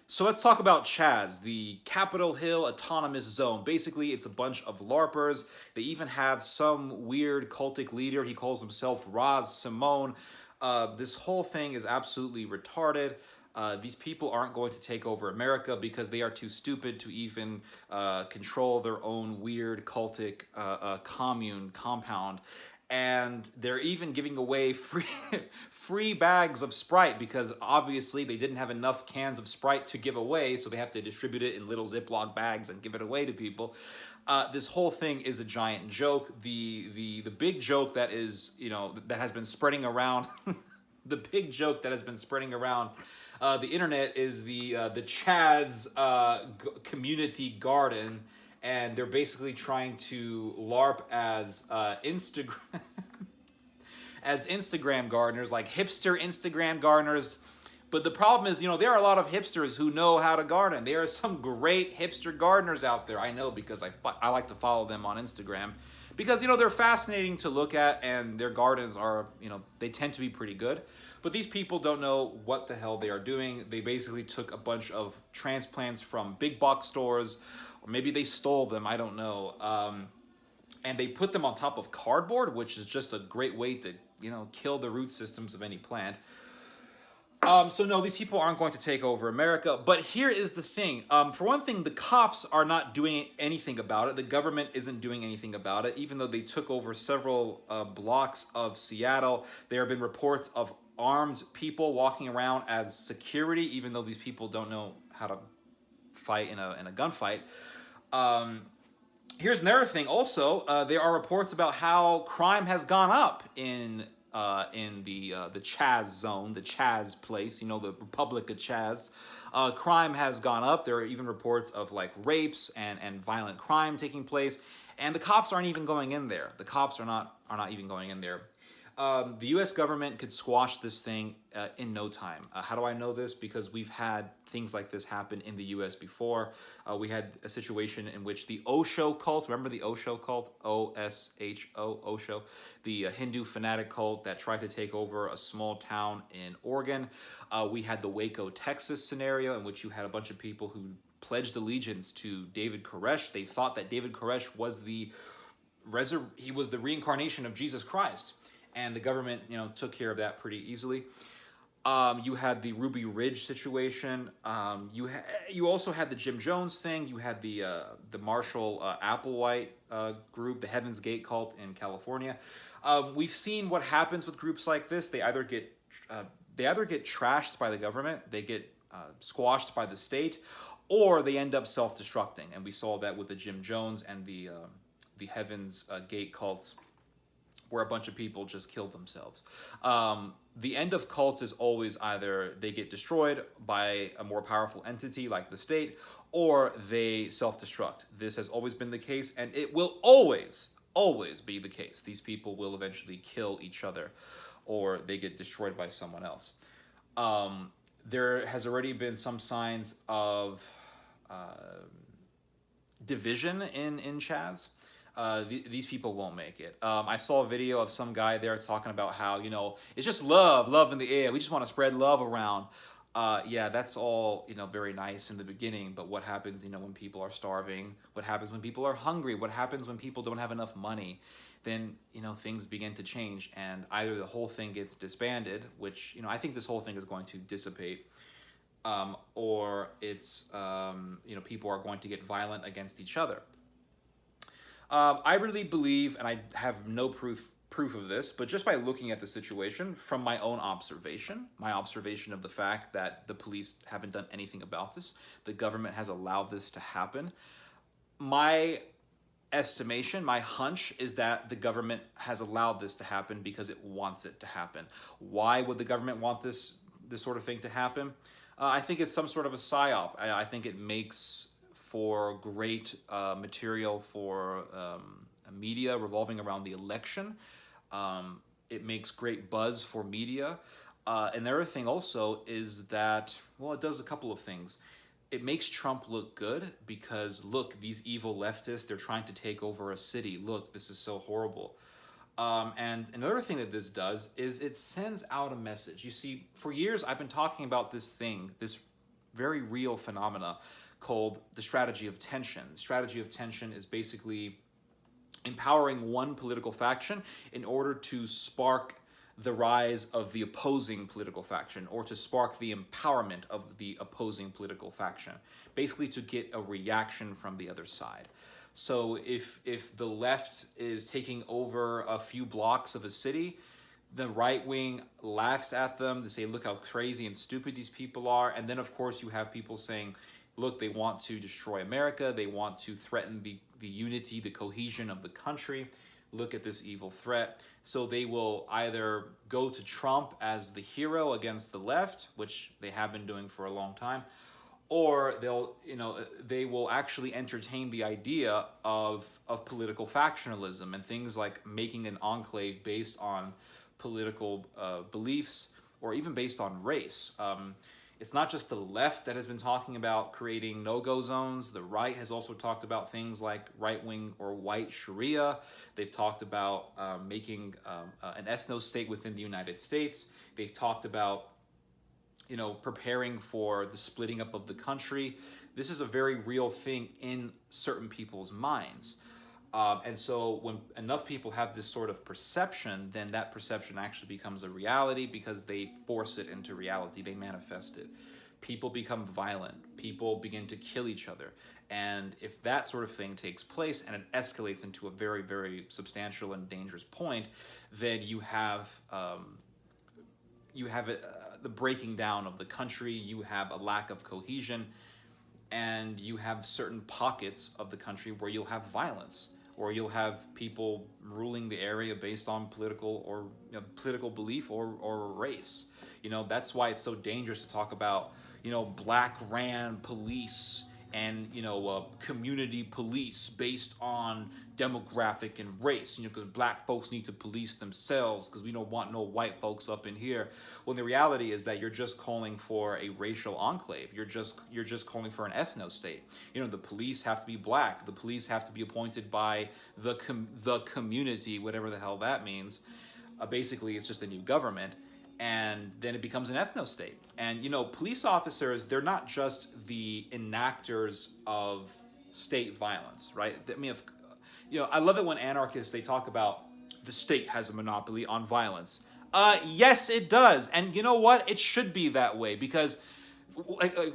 So let's talk about Chaz, the Capitol Hill Autonomous Zone. Basically, it's a bunch of LARPers. They even have some weird cultic leader. He calls himself Raz Simone. This whole thing is absolutely retarded. These people aren't going to take over America because they are too stupid to even control their own weird cultic commune compound. And they're even giving away free bags of Sprite because obviously they didn't have enough cans of Sprite to give away, so they have to distribute it in little Ziploc bags and give it away to people. This whole thing is a giant joke. The big joke that is, that has been spreading around the big joke that has been spreading around the internet is the Chaz community garden, and they're basically trying to LARP as Instagram as Instagram gardeners, like hipster Instagram gardeners. But the problem is, there are a lot of hipsters who know how to garden. There are some great hipster gardeners out there. I know because I like to follow them on Instagram because, they're fascinating to look at and their gardens are, they tend to be pretty good. But these people don't know what the hell they are doing. They basically took a bunch of transplants from big box stores, or maybe they stole them, I don't know. And they put them on top of cardboard, which is just a great way to, kill the root systems of any plant. So no, these people aren't going to take over America. But here is the thing. For one thing, the cops are not doing anything about it. The government isn't doing anything about it. Even though they took over several blocks of Seattle, there have been reports of armed people walking around as security, even though these people don't know how to fight in a gunfight. Here's another thing. Also, there are reports about how crime has gone up in the Chaz zone, the Chaz place, the Republic of Chaz. Crime has gone up. There are even reports of like rapes and violent crime taking place, and the cops aren't even going in there. The cops are not even going in there. The U.S. government could squash this thing in no time. How do I know this? Because we've had things like this happen in the U.S. before. We had a situation in which the Osho cult, remember the Osho cult? O-S-H-O, Osho, the Hindu fanatic cult that tried to take over a small town in Oregon. We had the Waco, Texas scenario in which you had a bunch of people who pledged allegiance to David Koresh. They thought that David Koresh was the reincarnation of Jesus Christ. And the government, took care of that pretty easily. You had the Ruby Ridge situation. You also had the Jim Jones thing. You had the Marshall Applewhite group, the Heaven's Gate cult in California. We've seen what happens with groups like this. They either get trashed by the government, they get squashed by the state, or they end up self-destructing. And we saw that with the Jim Jones and the Heaven's Gate cults, where a bunch of people just killed themselves. The end of cults is always either they get destroyed by a more powerful entity like the state, or they self-destruct. This has always been the case, and it will always be the case. These people will eventually kill each other, or they get destroyed by someone else. There has already been some signs of division in Chaz. These people won't make it. I saw a video of some guy there talking about how, it's just love in the air. We just want to spread love around. Yeah, that's all, very nice in the beginning. But what happens, when people are starving? What happens when people are hungry? What happens when people don't have enough money? Then, things begin to change. And either the whole thing gets disbanded, which, I think this whole thing is going to dissipate. Or it's, people are going to get violent against each other. I really believe, and I have no proof of this, but just by looking at the situation from my own observation, my observation of the fact that the police haven't done anything about this, the government has allowed this to happen, my estimation, my hunch is that the government has allowed this to happen because it wants it to happen. Why would the government want this sort of thing to happen? I think it's some sort of a psyop. I think it makes for great material for media revolving around the election. It makes great buzz for media. And the other thing also is that, it does a couple of things. It makes Trump look good because, look, these evil leftists, they're trying to take over a city. Look, this is so horrible. And another thing that this does is it sends out a message. You see, for years I've been talking about this very real phenomena called the strategy of tension. The strategy of tension is basically empowering one political faction in order to spark the rise of the opposing political faction, or to spark the empowerment of the opposing political faction, basically to get a reaction from the other side. So if the left is taking over a few blocks of a city, the right wing laughs at them. They say, look how crazy and stupid these people are. And then, of course, you have people saying, look, they want to destroy America. They want to threaten the unity, the cohesion of the country. Look at this evil threat. So they will either go to Trump as the hero against the left, which they have been doing for a long time, or they will actually entertain the idea of political factionalism and things like making an enclave based on political beliefs, or even based on race. It's not just the left that has been talking about creating no-go zones. The right has also talked about things like right-wing or white Sharia. They've talked about making an ethnos state within the United States. They've talked about, preparing for the splitting up of the country. This is a very real thing in certain people's minds. And so when enough people have this sort of perception, then that perception actually becomes a reality, because they force it into reality. They manifest it. People become violent. People begin to kill each other. And if that sort of thing takes place and it escalates into a very, very substantial and dangerous point, then you have the breaking down of the country. You have a lack of cohesion, and you have certain pockets of the country where you'll have violence, or you'll have people ruling the area based on political belief or race. That's why it's so dangerous to talk about, black ran police and, community police based on demographic and race, because black folks need to police themselves because we don't want no white folks up in here. When the reality is that you're just calling for a racial enclave. You're just calling for an ethno state. The police have to be black. The police have to be appointed by the community, whatever the hell that means. Basically, it's just a new government. And then it becomes an ethno state. And, police officers, they're not just the enactors of state violence, right? I mean, I love it when anarchists, they talk about the state has a monopoly on violence. Yes, it does. And you know what? It should be that way, because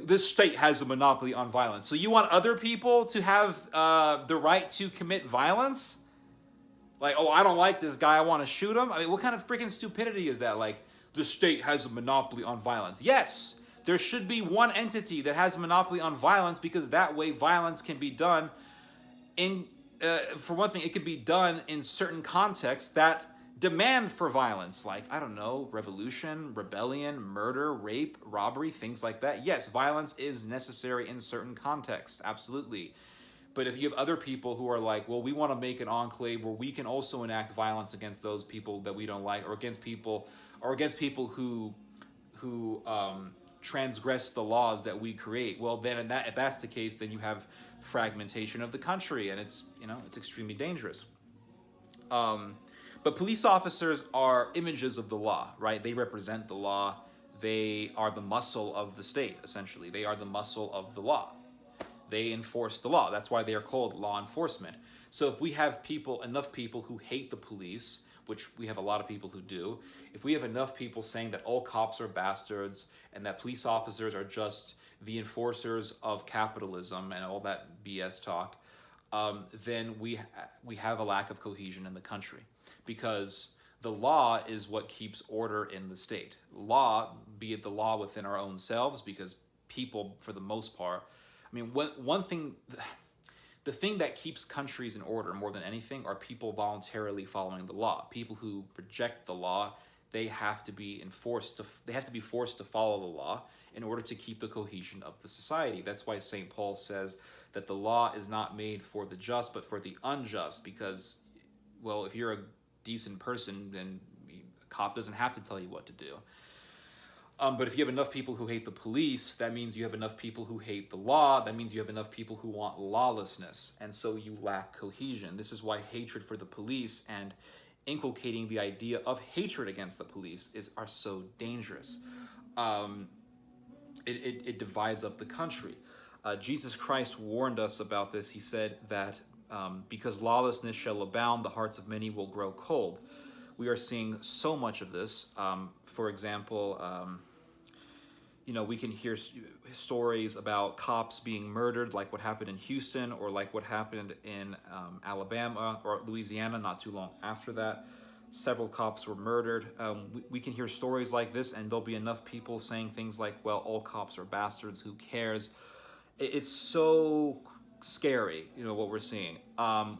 this state has a monopoly on violence. So you want other people to have the right to commit violence? Like, oh, I don't like this guy, I want to shoot him? I mean, what kind of freaking stupidity is that? Like, the state has a monopoly on violence. Yes, there should be one entity that has a monopoly on violence, because that way violence can be done for one thing, it could be done in certain contexts that demand for violence, like, I don't know, revolution, rebellion, murder, rape, robbery, things like that. Yes, violence is necessary in certain contexts, absolutely. But if you have other people who are like, well, we want to make an enclave where we can also enact violence against those people that we don't like, or against people who transgress the laws that we create, well, then if that's the case, then you have fragmentation of the country, and it's extremely dangerous. But police officers are images of the law, right? They represent the law. They are the muscle of the state, essentially. They are the muscle of the law. They enforce the law. That's why they are called law enforcement. So if we have enough people who hate the police, which we have a lot of people who do, if we have enough people saying that all cops are bastards and that police officers are just the enforcers of capitalism and all that BS talk, then we have a lack of cohesion in the country, because the law is what keeps order in the state. Law, be it the law within our own selves, because people, for the most part, I mean, the thing that keeps countries in order more than anything are people voluntarily following the law. People who reject the law, they have to be forced to follow the law in order to keep the cohesion of the society. That's why St. Paul says that the law is not made for the just, but for the unjust, because, well, if you're a decent person, then a cop doesn't have to tell you what to do. But if you have enough people who hate the police, that means you have enough people who hate the law. That means you have enough people who want lawlessness. And so you lack cohesion. This is why hatred for the police and inculcating the idea of hatred against the police are so dangerous. it divides up the country. Jesus Christ warned us about this. He said that because lawlessness shall abound, the hearts of many will grow cold. We are seeing so much of this. For example, we can hear stories about cops being murdered, like what happened in Houston, or like what happened in Alabama or Louisiana not too long after that. Several cops were murdered. We can hear stories like this, and there'll be enough people saying things like, well, all cops are bastards, who cares? It's so scary, what we're seeing.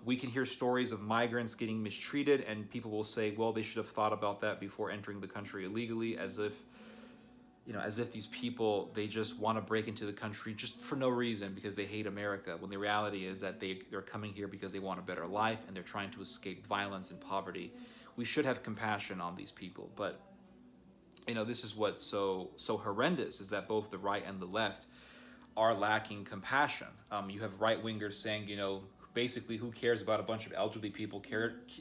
We can hear stories of migrants getting mistreated, and people will say, well, they should have thought about that before entering the country illegally, as if these people, they just want to break into the country just for no reason because they hate America, when the reality is that they're coming here because they want a better life and they're trying to escape violence and poverty. We should have compassion on these people, but this is what's so horrendous, is that both the right and the left are lacking compassion. You have right-wingers saying, basically, who cares about a bunch of elderly people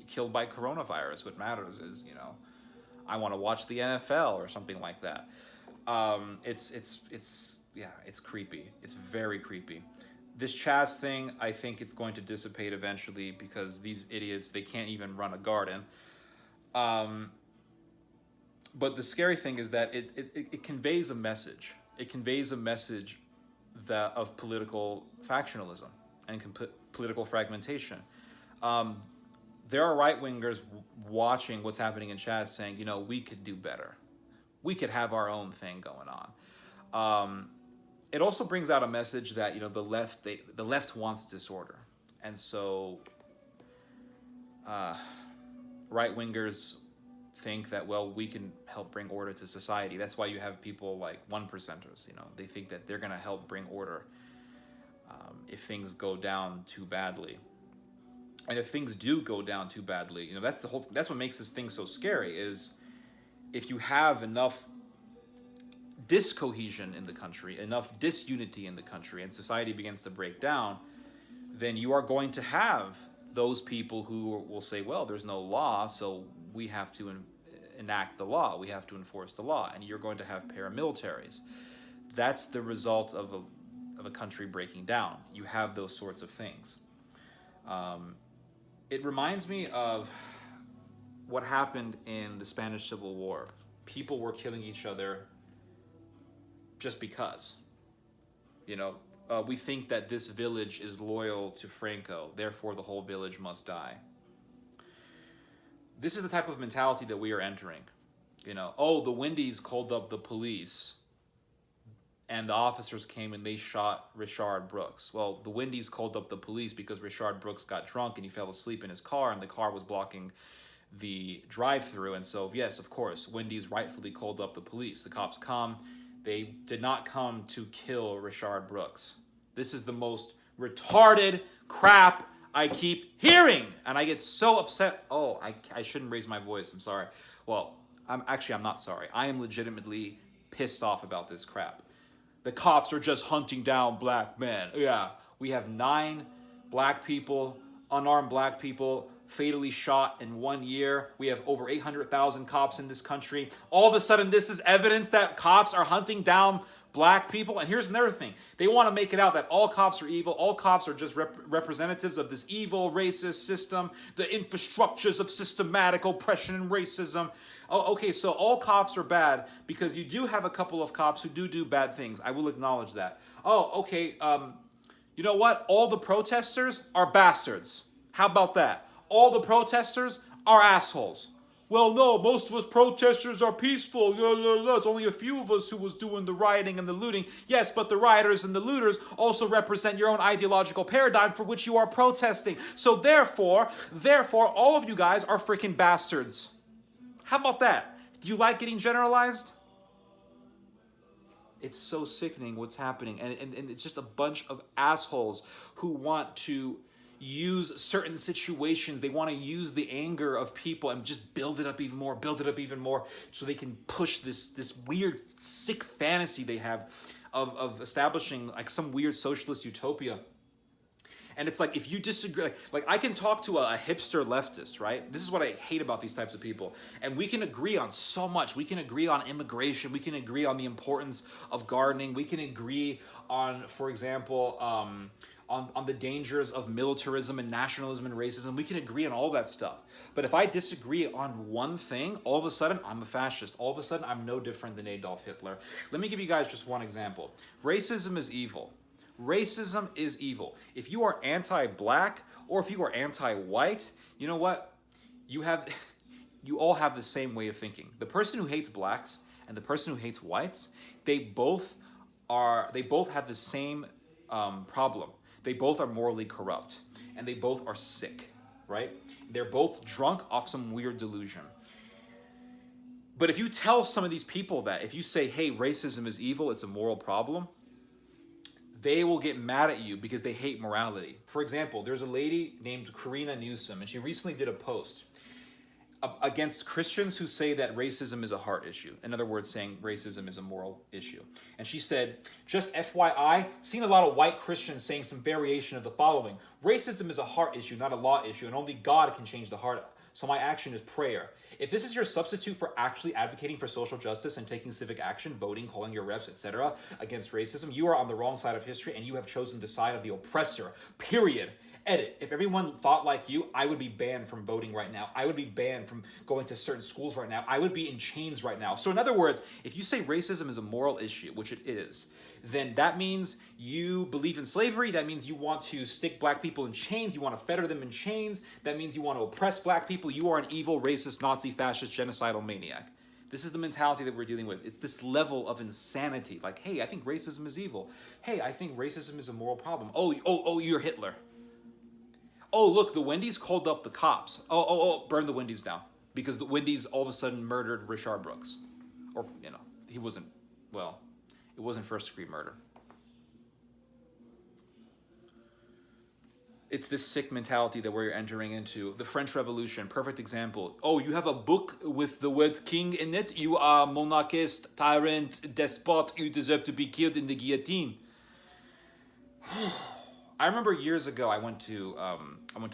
killed by coronavirus? What matters is, I want to watch the NFL or something like that. It's creepy. It's very creepy. This Chaz thing, I think it's going to dissipate eventually, because these idiots, they can't even run a garden. But the scary thing is that it conveys a message. It conveys a message of political factionalism and political fragmentation. There are right-wingers watching what's happening in Chaz saying, we could do better. We could have our own thing going on. It also brings out a message that the left wants disorder, and so right-wingers think that, well, we can help bring order to society. That's why you have people like one percenters. They think that they're going to help bring order if things go down too badly. And if things do go down too badly, that's what makes this thing so scary, is if you have enough discohesion in the country, enough disunity in the country, and society begins to break down, then you are going to have those people who will say, well, there's no law, so we have to enact the law, we have to enforce the law, and you're going to have paramilitaries. That's the result of a country breaking down. You have those sorts of things. It reminds me of what happened in the Spanish Civil War. People were killing each other just because. We think that this village is loyal to Franco, therefore the whole village must die. This is the type of mentality that we are entering. The Wendy's called up the police and the officers came and they shot Richard Brooks. Well, the Wendy's called up the police because Richard Brooks got drunk and he fell asleep in his car, and the car was blocking the drive-through. And so, yes, of course, Wendy's rightfully called up the police. The cops come. They did not come to kill Richard Brooks. This is the most retarded crap I keep hearing, and I get so upset. Oh, I shouldn't raise my voice. I'm sorry. Well, I'm not sorry. I am legitimately pissed off about this crap. The cops are just hunting down black men. Yeah, we have 9 black people, unarmed black people, fatally shot in 1 year. We have over 800,000 cops in this country. All of a sudden, this is evidence that cops are hunting down black people. And here's another thing. They want to make it out that all cops are evil. All cops are just representatives of this evil, racist system, the infrastructures of systematic oppression and racism. Oh, okay, so all cops are bad because you do have a couple of cops who do bad things. I will acknowledge that. Oh, okay, you know what? All the protesters are bastards. How about that? All the protesters are assholes. Well, no, most of us protesters are peaceful. It's only a few of us who was doing the rioting and the looting. Yes, but the rioters and the looters also represent your own ideological paradigm for which you are protesting. So therefore, all of you guys are freaking bastards. How about that? Do you like getting generalized? It's so sickening what's happening. And it's just a bunch of assholes who want to use certain situations. They want to use the anger of people and just build it up even more, so they can push this weird, sick fantasy they have of establishing like some weird socialist utopia. And it's like, if you disagree, like I can talk to a hipster leftist, right? This is what I hate about these types of people. And we can agree on so much. We can agree on immigration. We can agree on the importance of gardening. We can agree on, for example, on the dangers of militarism and nationalism and racism. We can agree on all that stuff. But if I disagree on one thing, all of a sudden I'm a fascist. All of a sudden I'm no different than Adolf Hitler. Let me give you guys just one example. Racism is evil. Racism is evil. If you are anti-black or if you are anti-white, you know what? You all have the same way of thinking. The person who hates blacks and the person who hates whites, they both have the same problem. They both are morally corrupt and they both are sick, right? They're both drunk off some weird delusion. But if you tell some of these people that, if you say, hey, racism is evil, it's a moral problem, they will get mad at you because they hate morality. For example, there's a lady named Karina Newsom, and she recently did a post against Christians who say that racism is a heart issue. In other words, saying racism is a moral issue. And she said, just FYI, seen a lot of white Christians saying some variation of the following. Racism is a heart issue, not a law issue, and only God can change the heart. So my action is prayer. If this is your substitute for actually advocating for social justice and taking civic action, voting, calling your reps, etc., against racism, you are on the wrong side of history and you have chosen the side of the oppressor, period. Edit. If everyone thought like you, I would be banned from voting right now. I would be banned from going to certain schools right now. I would be in chains right now. So in other words, if you say racism is a moral issue, which it is, then that means you believe in slavery. That means you want to stick black people in chains. You want to fetter them in chains. That means you want to oppress black people. You are an evil, racist, Nazi, fascist, genocidal maniac. This is the mentality that we're dealing with. It's this level of insanity. Like, hey, I think racism is evil. Hey, I think racism is a moral problem. Oh, you're Hitler. Oh, look, the Wendy's called up the cops. Burn the Wendy's down. Because the Wendy's all of a sudden murdered Rayshard Brooks. Or, he wasn't, well, it wasn't first-degree murder. It's this sick mentality that we're entering into. The French Revolution, perfect example. Oh, you have a book with the word king in it? You are monarchist, tyrant, despot. You deserve to be killed in the guillotine. I remember years ago I went to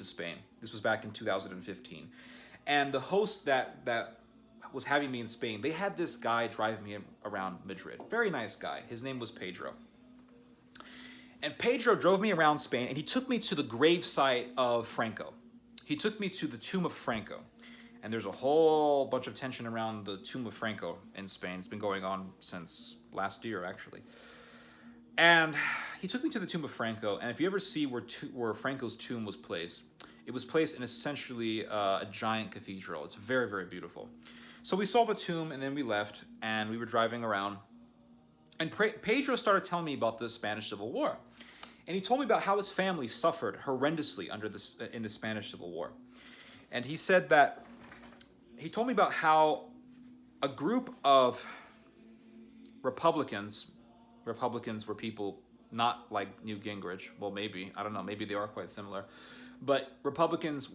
Spain. This was back in 2015. And the host that was having me in Spain, they had this guy drive me around Madrid. Very nice guy. His name was Pedro. And Pedro drove me around Spain, and he took me to the gravesite of Franco. He took me to the tomb of Franco. And there's a whole bunch of tension around the tomb of Franco in Spain. It's been going on since last year, actually. And he took me to the tomb of Franco, and if you ever see where Franco's tomb was placed, it was placed in essentially a giant cathedral. It's very, very beautiful. So we saw the tomb, and then we left, and we were driving around. And Pedro started telling me about the Spanish Civil War. And he told me about how his family suffered horrendously in the Spanish Civil War. And he said that, he told me about how a group of Republicans were people not like Newt Gingrich. Well, maybe. I don't know. Maybe they are quite similar. But Republicans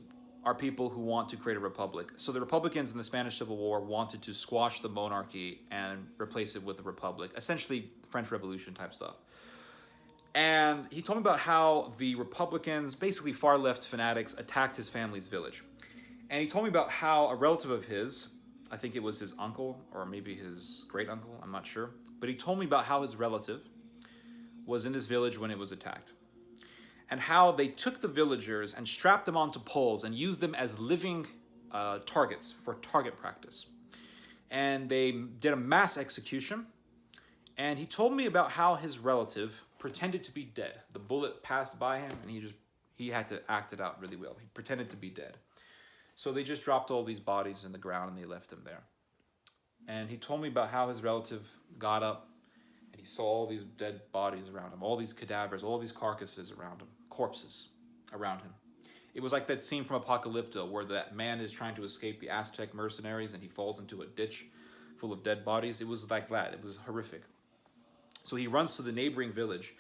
are people who want to create a republic. So the Republicans in the Spanish Civil War wanted to squash the monarchy and replace it with a republic. Essentially, French Revolution type stuff. And he told me about how the Republicans, basically far-left fanatics, attacked his family's village. And he told me about how a relative of his, I think it was his uncle or maybe his great-uncle, I'm not sure, but he told me about how his relative was in this village when it was attacked. And how they took the villagers and strapped them onto poles and used them as living targets for target practice. And they did a mass execution. And he told me about how his relative pretended to be dead. The bullet passed by him and he had to act it out really well. He pretended to be dead. So they just dropped all these bodies in the ground and they left him there. And he told me about how his relative got up and he saw all these dead bodies around him, all these cadavers, all these carcasses around him, corpses around him. It was like that scene from Apocalypto where that man is trying to escape the Aztec mercenaries and he falls into a ditch full of dead bodies. It was like that. It was horrific. So he runs to the neighboring village,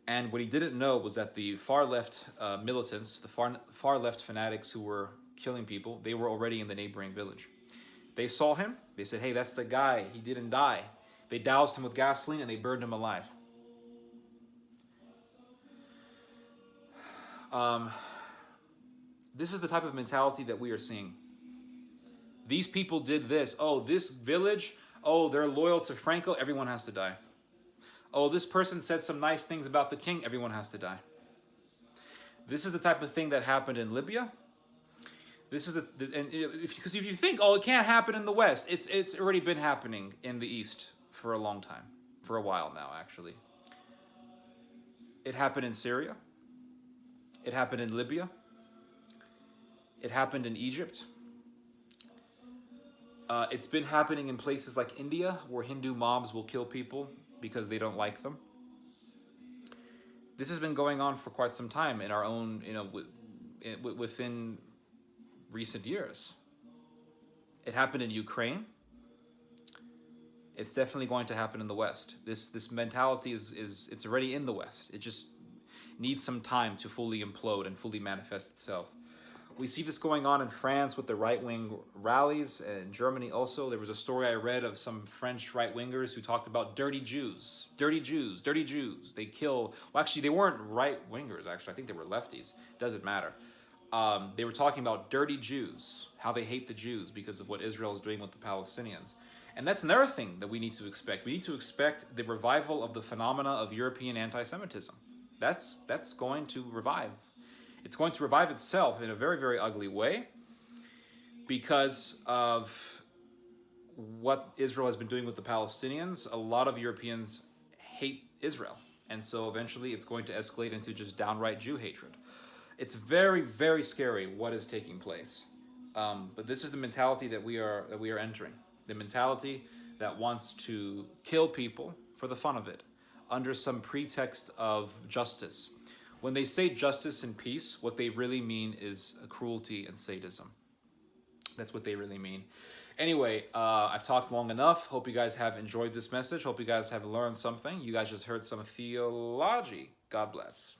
and what he didn't know was that the far-left militants, the far-left fanatics who were killing people, they were already in the neighboring village. They saw him. They said, hey, that's the guy. He didn't die. They doused him with gasoline, and they burned him alive. Um, this is the type of mentality that we are seeing. These people did this. Oh, this village, oh, they're loyal to Franco, everyone has to die. Oh, this person said some nice things about the king, everyone has to die. This is the type of thing that happened in Libya. This is because if you think, oh, it can't happen in the West, it's already been happening in the East for a long time, for a while now, actually. It happened in Syria. It happened in Libya. It happened in Egypt. It's been happening in places like India, where Hindu mobs will kill people because they don't like them. This has been going on for quite some time in our own, within recent years. It happened in Ukraine. It's definitely going to happen in the West. This mentality is it's already in the West. It just needs some time to fully implode and fully manifest itself. We see this going on in France with the right-wing rallies, and in Germany also. There was a story I read of some French right-wingers who talked about dirty Jews. Dirty Jews, dirty Jews. They kill... Well, actually, they weren't right-wingers, actually. I think they were lefties. Doesn't matter. They were talking about dirty Jews, how they hate the Jews because of what Israel is doing with the Palestinians. And that's another thing that we need to expect. We need to expect the revival of the phenomena of European anti-Semitism. That's going to revive. It's going to revive itself in a very, very ugly way because of what Israel has been doing with the Palestinians. A lot of Europeans hate Israel. And so eventually it's going to escalate into just downright Jew hatred. It's very, very scary what is taking place. But this is the mentality that we are entering. The mentality that wants to kill people for the fun of it, under some pretext of justice. When they say justice and peace, what they really mean is cruelty and sadism. That's what they really mean. Anyway, I've talked long enough. Hope you guys have enjoyed this message. Hope you guys have learned something. You guys just heard some theology. God bless.